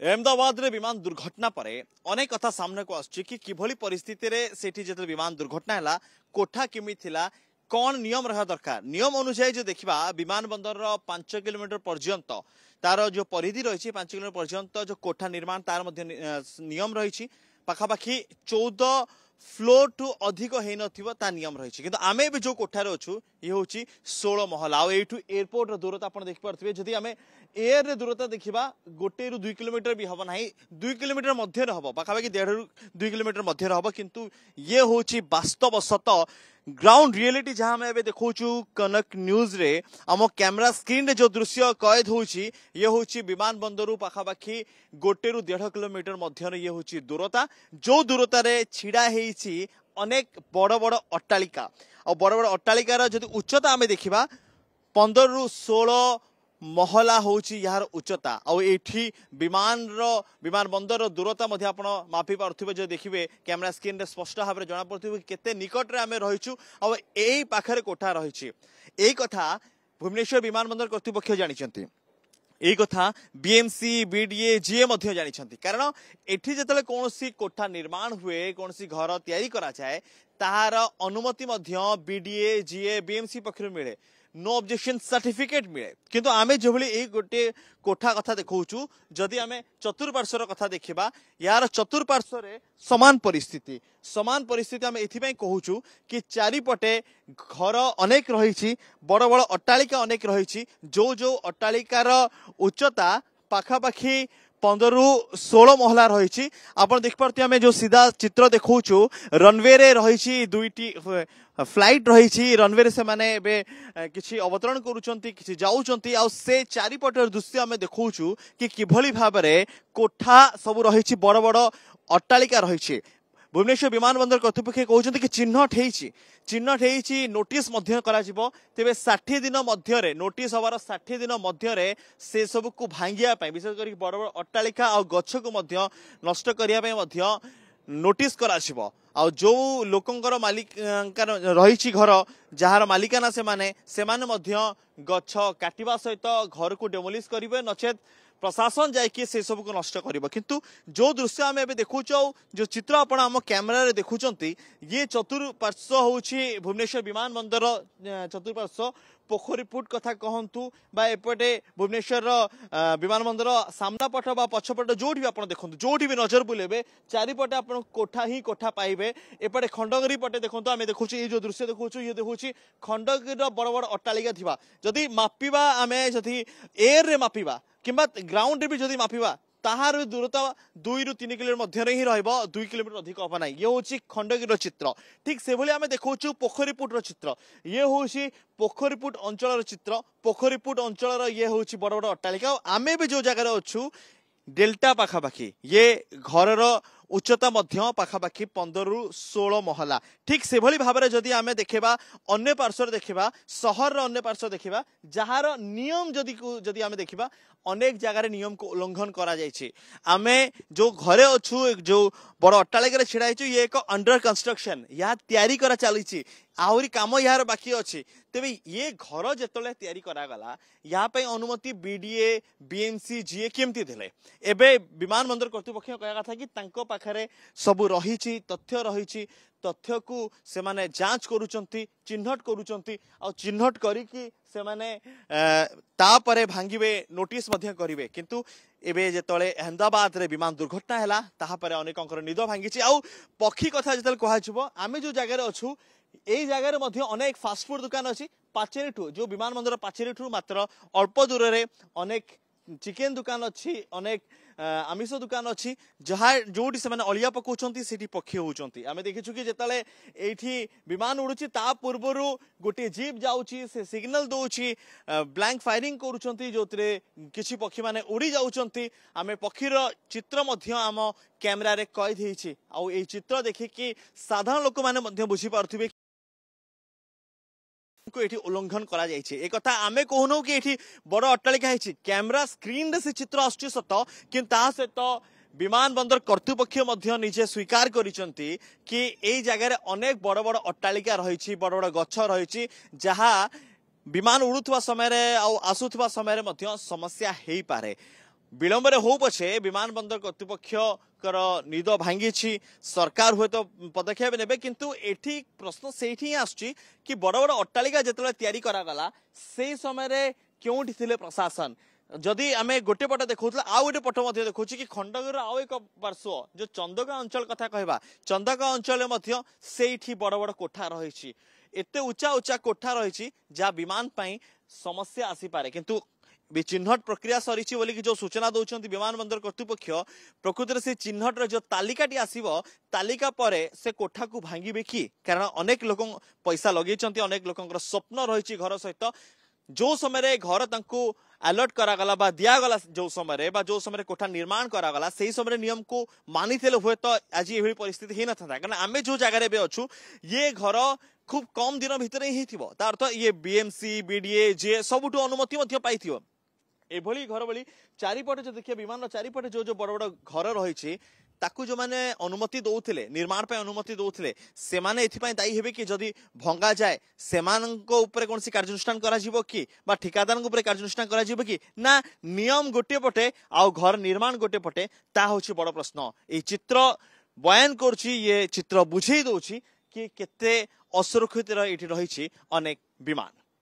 अहमदाबाद रे विमान दुर्घटना पर अनेक कथा सामने को आसुची कि किभली परिस्थिति रे सेठी जते विमान दुर्घटना हैला कोठा केमी थिला कौन नियम रहा दरकार नियम अनुसार जो देखा विमान बंदर 5 किलोमीटर पर्यंत तार जो परिधि रही 5 किलोमीटर पर्यंत जो कोठा निर्माण तार मध्य नियम रही पाखापाखि 14 फ्लोर टू अधिक होता नियम रही किंतु आमे भी जो कोठार अच्छु ये हूँ 16 महला आठू एयरपोर्ट दूरता आप देखिपे जदि आम एयर रे दूरता देखा 1 ରୁ 2 किलोमीटर भी हम ना 2 किलोमीटर मध्य हम पाखापाखि 1.5 ରୁ 2 किलोमीटर मध्य हम किंतु ये हूँ वास्तव सत ग्राउंड रियलिटी जहाँ आम एवं देखु कनक न्यूज रे आम कैमेरा स्क्रीन रे जो दृश्य कैद होची ये हूँ विमान बंदर पाखापाखि 1 ରୁ 1.5 किलोमीटर मध्य ये हूँ दूरता जो दूरता रे छिड़ा हेची अनेक बड़ बड़ अट्टालिका और बड़ बड़ अट्टालिकार जदि उच्चता आम देखा 15 ରୁ 16 महला हूँ यार उच्चता आठी विमान बंदर दूरता मापी पार्थिबे जो देखिए कैमेरा स्क्रीन रे स्पष्ट भाव में जना पड़े केते निकट रे आमे रहिछु और एई पाखरे कोठा रही एई कथा भुवनेश्वर विमान बंदर कर्तृपक्ष जानिछंती यही कथा बीएमसी बीडीए जीए मध्य जानिछंती कारण एठी जतले कोनोसी कोठा निर्माण हुए कोनोसी घर तैयारी करा जाए ताहार अनुमति मध्य बीडीए जीए बीएमसी पक्षरु मिले नो ऑब्जेक्शन सर्टिफिकेट मिले किंतु आमे जो भली एक गोटे कोठा कथा देखौछु जदि आमे चतुर्पार्श्वर कथा देखिबा यार चतुर्पार्श्व रे समान परिस्थिति आमे एथि पई कहूछु कि चारिपटे घर अनेक रहिछि बड़ बड़ अट्टालिका अनेक रहिछि जो जो अट्टालिकार उच्चता पाखापाखि 15 ରୁ 16 महला रही आपन देख पारती हमें जो सीधा चित्र देखौछु रनवे रे रही दुईटी फ्लाइट रही रनवे रे से माने बे किछि अवतरण करूचंती किछि जाउचंती आ से चारिपटर दृश्य हमें देखौछु कि किभली भाव रे कोठा सब रही बड़ बड़ अट्टालिका रही भुवनेश्वर विमान बंदर कर्तृपक्ष कहते कि चिन्हट होती नोटिस तेरे 60 दिन मध्य नोटिस हबार 60 दिन मध्य से सब को भांगिया विशेष कर बड़ बड़ अट्टालिका और गछ को नष्ट करने नोटिस करा जो लोकंकर मालिक रही घर जार मालिकाना से गछ काटिबा सहित घर को डेमोलिश करेंगे नचेत प्रशासन जाकि से सब को नष्ट करिबो किंतु जो दृश्य आम एबे देखुचौ जो चित्र आपण आम कैमेरा रे देखुचंती ये चतुर्पार्श्व होछि भुवनेश्वर विमान बंदर चतुर्पार्श्व पोखरीपुट कथा कहंतु बा एपटे भुवनेश्वर विमान बंदर सामना पट बा पछपट जोठी भी आपण देखंतु जोठी भी नजर बुलेबे चारिपटे आपण कोठा ही कोठा पाइबे एपटे खंडगिरी पटे देखंतु आमे देखुछु ये जो दृश्य देखुछु ये देखुछि खंडगिरी बड़ बड़ अट्टालिका थिबा जदि मापिबा आमे जदि एयर रे मापिबा किंबा ग्राउंड रे भी जदि मापिबा ताहार दूरता 2 ରୁ 3 किलोमीटर मध्य ही रहिबो 2 किलोमीटर अधिक हम ना ये हूँ खंडगिरी चित्र ठीक से भाई आम देखु पोखरीपुट चित्र ये हूँ पोखरीपुट अंचल चित्र पोखरीपुट अंचल ये हूँ बड़ बड़ अट्टालिका आम भी जो जगार अच्छु डेल्टा पाखापाखि ये घर उच्चता मध्य पाखापाखि 15 ରୁ 16 महला ठीक से भली भाव में जदि आमे देखा अन्य पार्श्व देखा सहर अन्य पार्श्व देखा जार नियम जदि आमे देखा अनेक जगार नियम को उल्लंघन करा जायछि आमे जो घरे अच्छु जो बड़ अट्टालिका छिड़ा ये एक अंडर कंस्ट्रक्शन या तैयारी करा चली आहरी काम यार बाकी अच्छी तेबे ये घर जिते तैयारी करागला यहाँ पे अनुमति बीडीए बीएमसी जीए केमती देले एबे विमान बंदर कर्तृपक्ष कहया कथा कि तांको पाखरे सब रही तथ्य रही तथ्य को से माने जांच करूचंती चिन्हट करूचंती और चिन्हट करिकी से माने तापरे भांगिबे नोटिस मध्य करिवे किंतु एबे जेतले अहमदाबाद रे विमान दुर्घटना हैला ताहा परे अनेकंकर निद भांगिछि आ पक्षी कथा जेतले कहाजिबो आमे जो जगह अच्छु यही जगह अनेक फास्टफुड दुकान अच्छी पाचेरी जो विमान बंदर पाचेरी मात्र अल्प दूर में अनेक चिकेन दुकान अच्छी अनेक आमिष दुकान अच्छी जहाँ जोटी से अलिया पकाउछंती सेठी पक्षी होउछंती आमे देखिछु कि जेतले एठी विमान उड़ुची ता पूर्वरु गोटे जीप जाउची से सिग्नल दउची ब्लैंक फायरिंग करूछंती जोतरे किछि पक्षी माने उड़ी जाउछंती आमे पक्षीर चित्र मध्य आम कैमेरा रे कैद हेछि आ एई चित्र देखि कि साधारण लोक माने मध्य बुझी पारथिबे को एठी उल्लंघन करा जायछि ए कथा आमे कहनो कि एठी बड़ अट्टालिका हेछि कैमरा स्क्रीन रे से चित्र आछी सत किंतु ता सहित विमान बंदर कर्तृपक्ष मध्य निजे स्वीकार करिसंती कि एई जगह रे अनेक बड़ बड़ अट्टालिका रहिछि बड़ बड़ गछ रहिछि जहा विमान उड़ुथवा समय रे आ आसुथवा समय रे मध्य समस्या हेई पारे विलंब हो पछे विमान बंदर कर्तृपक्ष निद भांगी सरकार हुए तो पदक्षेप ने किंतु एठी प्रश्न से आसुची कि बड़ बड़ अट्टालिका जिते तैयारी करागला से समय क्योंठी थिले प्रशासन जदि आम गोटे पट देखा आउ गोटे पट देखा कि खंडगिर आउ एक पार्श्व जो चंदका अंचल कथा कहवा चंदका अंचल से बड़ बड़ कोठा रही एते उच्चा उच्चा कोठा रही जहाँ विमान समस्या आसीपे किंतु चिन्हट प्रक्रिया सरी बोली जो सूचना दौरान विमान बंदर कर्तृपक्ष प्रकृति से चिन्हट जो तालिकाटी आसव तालिका पर से कोठा को भांगे कि कारण अनेक लोक पैसा लगे अनेक लोक स्वप्न रही घर सहित जो समय घर अलर्ट करागला बा दिगला जो समय कोठा निर्माण करागला से समय नियम को मानी हुए तो आज ये परिस्थिति हो ना कारण आम जो जगह अच्छु ये घर खूब कम दिन भितर ही तार अर्थ ये बीएमसी बीडीए जे सबुठ अनुमति पाई एभली घर भली चारिपटे जो देखिए विमान चारिपटे जो जो बड़ बड़ घर रही ताकू जो माने अनुमति दौले निर्माण पे अनुमति दौले से माने एथिपाई दायी हेबे कि जदि भंगा जाए सेमानंको ऊपर कौन सी कार्यानुष्ठान करा जिवो कि बा ठिकादार ऊपर कार्यानुष्ठान करा जिवो कि ना नियम गोटे पटे आ घर निर्माण गोटे पटे ता होछि बड़ प्रश्न ए चित्र बयान करछि ये चित्र बुझेई दउछि कि केते असुरक्षित रही अनेक विमान।